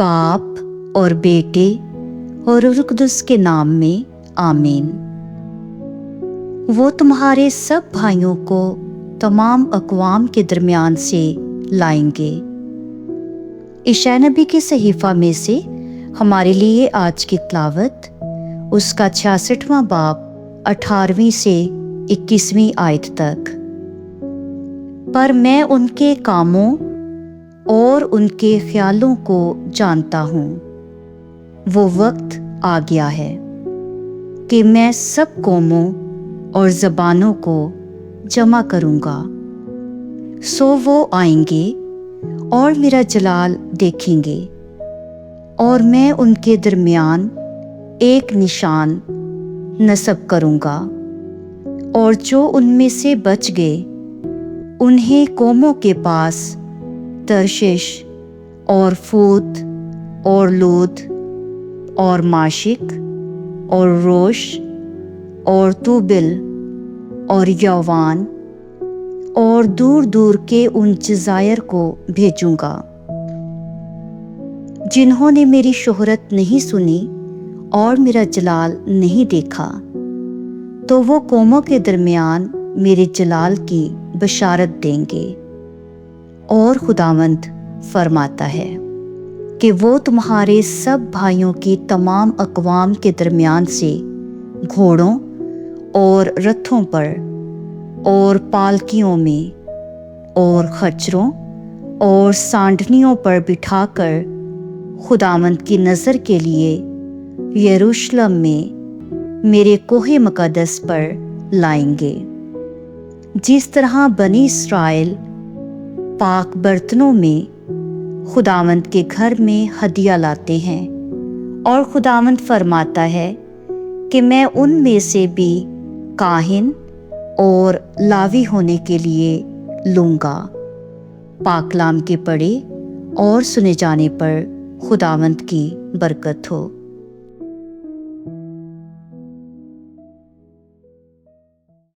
बाप और बेटे और रूह कुदस के नाम में आमीन। वो तुम्हारे सब भाइयों को तमाम अक़वाम के दरमियान से लाएंगे। इशाया नबी के सहीफ़ा में से हमारे लिए आज की तिलावत उसका 66वां बाब 18वीं से 21वीं आयत तक। पर मैं उनके कामों और उनके ख्यालों को जानता हूँ। वो वक्त आ गया है कि मैं सब कौमों और ज़बानों को जमा करूँगा। सो वो आएंगे और मेरा जलाल देखेंगे, और मैं उनके दरमियान एक निशान नस्ब करूँगा। और जो उनमें से बच गए उन्हें कौमों के पास तर्शिश और फूत और लूद और माशिक और रोश और तूबिल और यवान और दूर दूर के उन जज़ायर को भेजूँगा जिन्होंने मेरी शोहरत नहीं सुनी और मेरा जलाल नहीं देखा। तो वो कौमों के दरमियान मेरे जलाल की बशारत देंगे। और खुदावंद फरमाता है कि वो तुम्हारे सब भाइयों की तमाम अक़वाम के दरमियान से घोड़ों और रथों पर और पालकियों में और खच्चरों और सांडनियों पर बिठाकर खुदावंद की नज़र के लिए यरूशलेम में मेरे कोहे मुक़द्दस पर लाएंगे। जिस तरह बनी इस्राएल पाक बर्तनों में खुदावंद के घर में हदिया लाते हैं, और खुदावंद फरमाता है कि मैं उनमें से भी काहिन और लावी होने के लिए लूँगा। पाकलाम के पढ़े और सुने जाने पर खुदावंद की बरकत हो।